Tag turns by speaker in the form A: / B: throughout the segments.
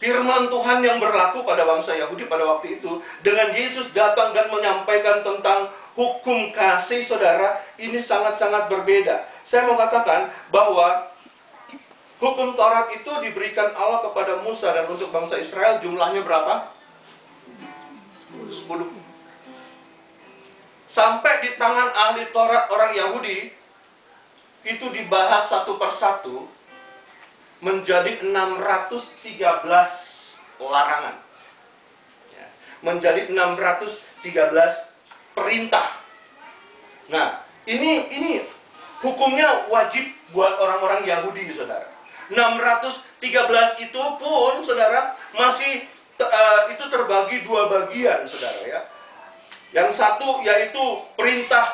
A: firman Tuhan yang berlaku pada bangsa Yahudi pada waktu itu, dengan Yesus datang dan menyampaikan tentang hukum kasih, saudara, ini sangat-sangat berbeda. Saya mau katakan bahwa hukum Taurat itu diberikan Allah kepada Musa, dan untuk bangsa Israel jumlahnya berapa? 10. Sampai di tangan ahli Taurat orang Yahudi, itu dibahas satu persatu menjadi 613 larangan. Ya, menjadi 613 perintah. Nah, ini hukumnya wajib buat orang-orang Yahudi, saudara. 613 itu pun, saudara, masih itu terbagi dua bagian, saudara, ya. Yang satu yaitu perintah,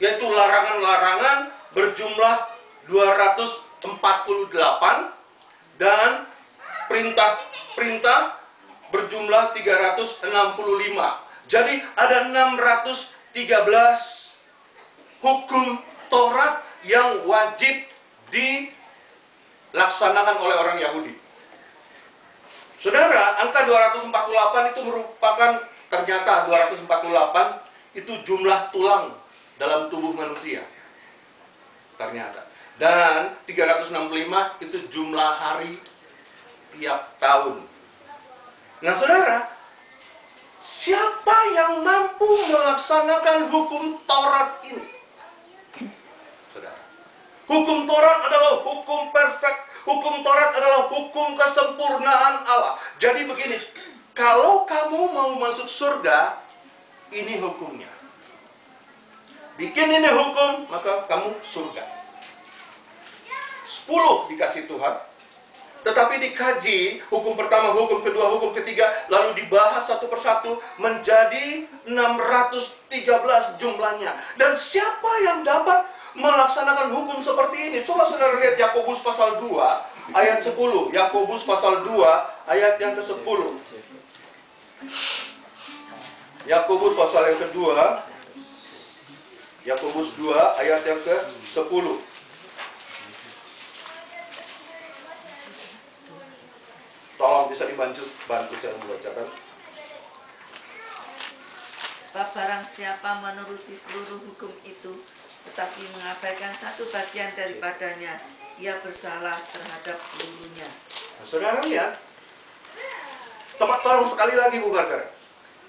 A: yaitu larangan-larangan berjumlah 248, dan perintah berjumlah 365. Jadi ada 613 hukum Taurat yang wajib dilaksanakan oleh orang Yahudi. Saudara, angka 248 itu merupakan, ternyata 248 itu jumlah tulang dalam tubuh manusia. Ternyata. Dan 365 itu jumlah hari tiap tahun. Nah, saudara, siapa yang mampu melaksanakan hukum Taurat ini? Saudara, hukum Taurat adalah hukum perfect. Hukum Taurat adalah hukum kesempurnaan Allah. Jadi begini, kalau kamu mau masuk surga, ini hukumnya. Bikin ini hukum, maka kamu surga. 10 dikasih Tuhan. Tetapi dikaji, hukum pertama, hukum kedua, hukum ketiga, lalu dibahas satu persatu menjadi 613 jumlahnya. Dan siapa yang dapat melaksanakan hukum seperti ini? Coba saudara lihat Yakobus pasal 2 ayat 10. Yakobus pasal 2 ayat yang ke-10. Yakobus pasal yang kedua, Yakobus 2 ayat yang ke-10. Tolong bisa bantu saya membacakan.
B: Sebab barang siapa menuruti seluruh hukum itu, tetapi mengabaikan satu bagian daripadanya, ia bersalah terhadap seluruhnya.
A: Nah, saudara lihat, tolong sekali lagi Bu Bakar.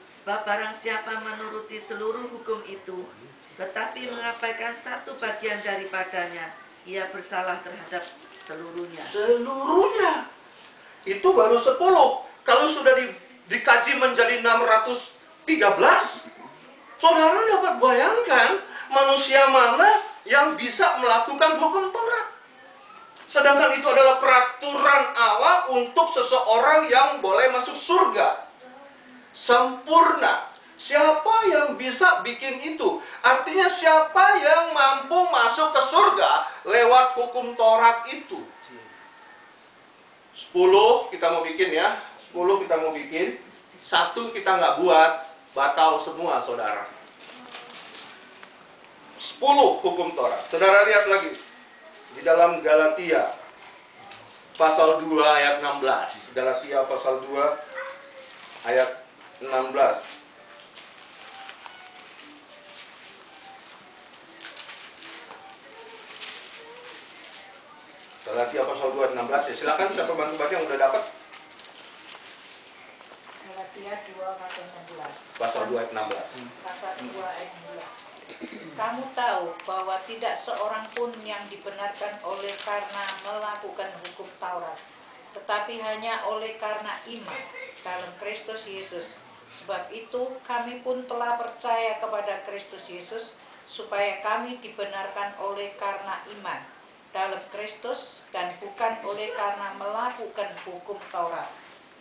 B: Sebab barang siapa menuruti seluruh hukum itu, tetapi mengabaikan satu bagian daripadanya, ia bersalah terhadap seluruhnya.
A: Seluruhnya. Itu baru 10. Kalau sudah dikaji menjadi 613, saudara dapat bayangkan manusia mana yang bisa melakukan hukum Taurat. Sedangkan itu adalah peraturan Allah untuk seseorang yang boleh masuk surga. Sempurna. Siapa yang bisa bikin itu? Artinya siapa yang mampu masuk ke surga lewat hukum Taurat itu? 10 kita mau bikin ya. 10 kita mau bikin. 1 kita nggak buat, batal semua, saudara. 10 hukum Taurat. Saudara lihat lagi di dalam Galatia pasal 2 ayat 16. Galatia pasal 2 ayat 16. Galatia pasal 2 ayat 16 ya. Silakan siapa bantu baca yang udah dapat.
C: Galatia 2 pasal 16.
A: Pasal 2 ayat 16.
C: Pasal 2 ayat 16. Kamu tahu bahwa tidak seorang pun yang dibenarkan oleh karena melakukan hukum Taurat, tetapi hanya oleh karena iman dalam Kristus Yesus. Sebab itu kami pun telah percaya kepada Kristus Yesus, supaya kami dibenarkan oleh karena iman dalam Kristus dan bukan oleh karena melakukan hukum Taurat.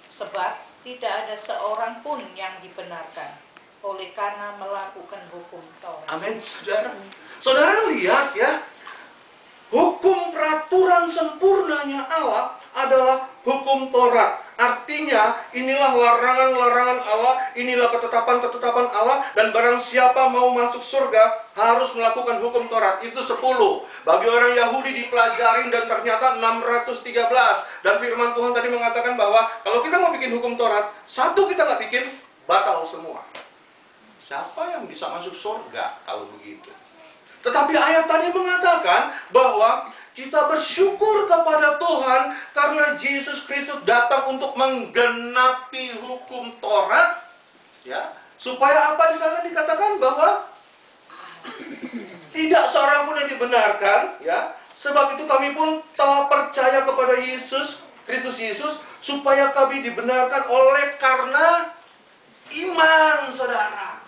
C: Sebab tidak ada seorang pun yang dibenarkan oleh karena melakukan hukum Taurat.
A: Amin, saudara. Saudara lihat ya, hukum peraturan sempurnanya Allah adalah hukum Taurat. Artinya inilah larangan-larangan Allah, inilah ketetapan-ketetapan Allah, dan barang siapa mau masuk surga harus melakukan hukum Taurat. Itu 10. Bagi orang Yahudi dipelajarin dan ternyata 613. Dan firman Tuhan tadi mengatakan bahwa kalau kita mau bikin hukum Taurat, satu kita nggak bikin, batal semua. Siapa yang bisa masuk surga kalau begitu? Tetapi ayat tadi mengatakan bahwa kita bersyukur kepada Tuhan karena Yesus Kristus datang untuk menggenapi hukum Taurat, ya. Supaya apa di sana dikatakan bahwa tidak seorang pun yang dibenarkan, ya. Sebab itu kami pun telah percaya kepada Yesus Kristus Yesus supaya kami dibenarkan oleh karena iman, saudara.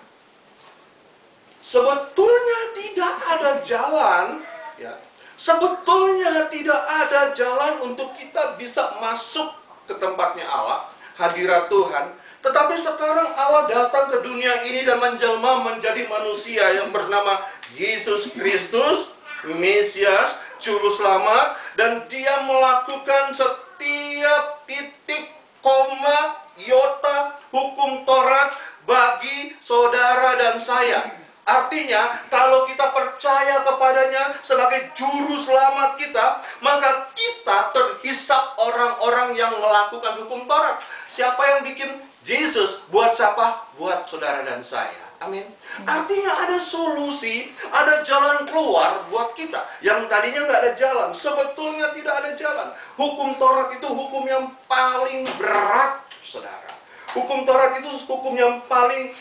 A: Sebetulnya tidak ada jalan, ya. Sebetulnya tidak ada jalan untuk kita bisa masuk ke tempatnya Allah, hadirat Tuhan. Tetapi sekarang Allah datang ke dunia ini dan menjelma menjadi manusia yang bernama Yesus Kristus, Mesias, Juru Selamat. Dan dia melakukan setiap titik, koma, iota, hukum Taurat bagi saudara dan saya. Artinya, kalau kita percaya kepadanya sebagai juru selamat kita, maka kita terhisap orang-orang yang melakukan hukum Taurat. Siapa yang bikin? Yesus. Buat siapa? Buat saudara dan saya. Amin. Artinya ada solusi, ada jalan keluar buat kita. Yang tadinya nggak ada jalan, sebetulnya tidak ada jalan. Hukum Taurat itu hukum yang paling berat, saudara. Hukum Taurat itu hukum yang paling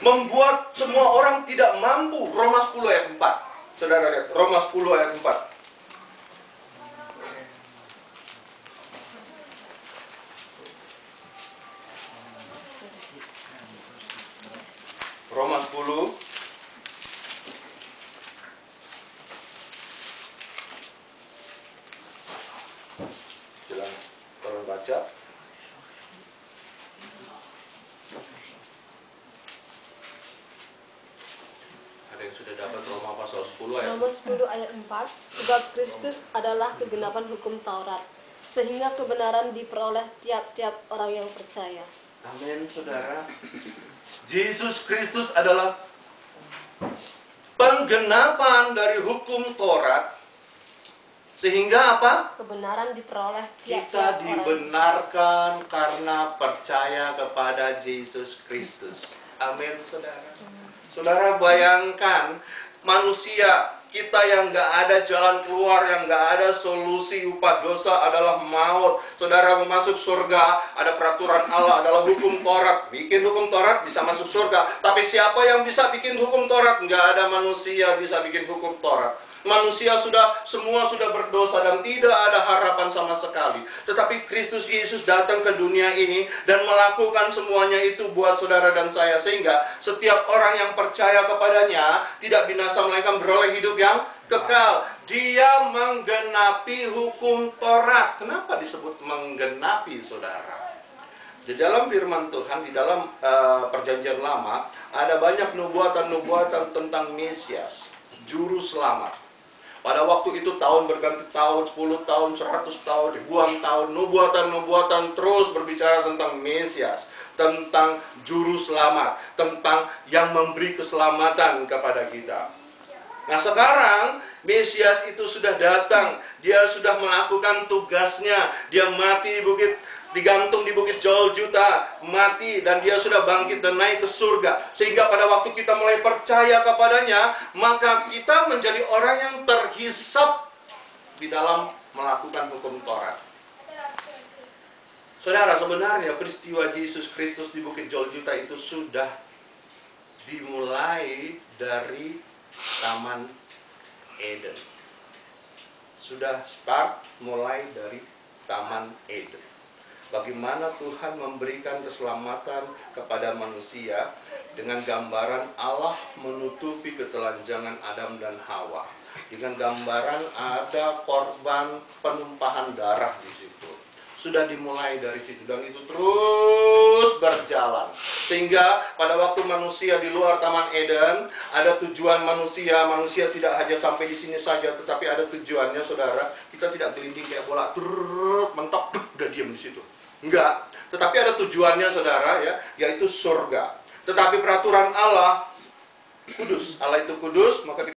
A: membuat semua orang tidak mampu. Roma 10 ayat 4. Saudara lihat, Roma 10 ayat 4. Roma 10 silakan tolong baca. Sudah dapat Roma pasal 10 ayat.
D: Roma 10 ayat 4. Sebab Kristus adalah kegenapan hukum Taurat, sehingga kebenaran diperoleh tiap-tiap orang yang percaya.
A: Amin, saudara. Yesus Kristus adalah penggenapan dari hukum Taurat, sehingga apa?
D: Kebenaran diperoleh
A: Kita
D: tiap-tiap orang.
A: dibenarkan karena percaya kepada Yesus Kristus. Amin, saudara. Saudara bayangkan manusia kita yang nggak ada jalan keluar, yang nggak ada solusi, upah dosa adalah maut. Saudara mau masuk surga, ada peraturan Allah, adalah hukum Taurat. Bikin hukum Taurat bisa masuk surga. Tapi siapa yang bisa bikin hukum Taurat? Nggak ada manusia bisa bikin hukum Taurat. Manusia semua sudah berdosa dan tidak ada harapan sama sekali. Tetapi Kristus Yesus datang ke dunia ini dan melakukan semuanya itu buat saudara dan saya. Sehingga setiap orang yang percaya kepadanya tidak binasa melainkan beroleh hidup yang kekal. Dia menggenapi hukum Taurat. Kenapa disebut menggenapi, saudara? Di dalam firman Tuhan, di dalam perjanjian lama, ada banyak nubuatan-nubuatan tentang Mesias, Juru Selamat. Pada waktu itu tahun berganti tahun, 10 tahun, 100 tahun, ribuan tahun, nubuatan-nubuatan terus berbicara tentang Mesias, tentang Juru Selamat, tentang yang memberi keselamatan kepada kita. Nah sekarang Mesias itu sudah datang, dia sudah melakukan tugasnya, dia mati digantung di bukit Golgota, mati, dan dia sudah bangkit dan naik ke surga. Sehingga pada waktu kita mulai percaya kepadanya, maka kita menjadi orang yang terhisap di dalam melakukan hukum Taurat. Saudara, sebenarnya peristiwa Yesus Kristus di bukit Golgota itu sudah dimulai dari Taman Eden. Sudah start mulai dari Taman Eden. Bagaimana Tuhan memberikan keselamatan kepada manusia dengan gambaran Allah menutupi ketelanjangan Adam dan Hawa. Dengan gambaran ada korban penumpahan darah di situ. sudah dimulai dari situ, dan itu terus berjalan. Sehingga pada waktu manusia di luar Taman Eden, ada tujuan manusia. Manusia tidak hanya sampai di sini saja, tetapi ada tujuannya, saudara. Kita tidak gelinding kayak bola, mentok, udah diam di situ. Enggak. Tetapi ada tujuannya, saudara, ya, yaitu surga. Tetapi peraturan Allah kudus. Allah itu kudus, maka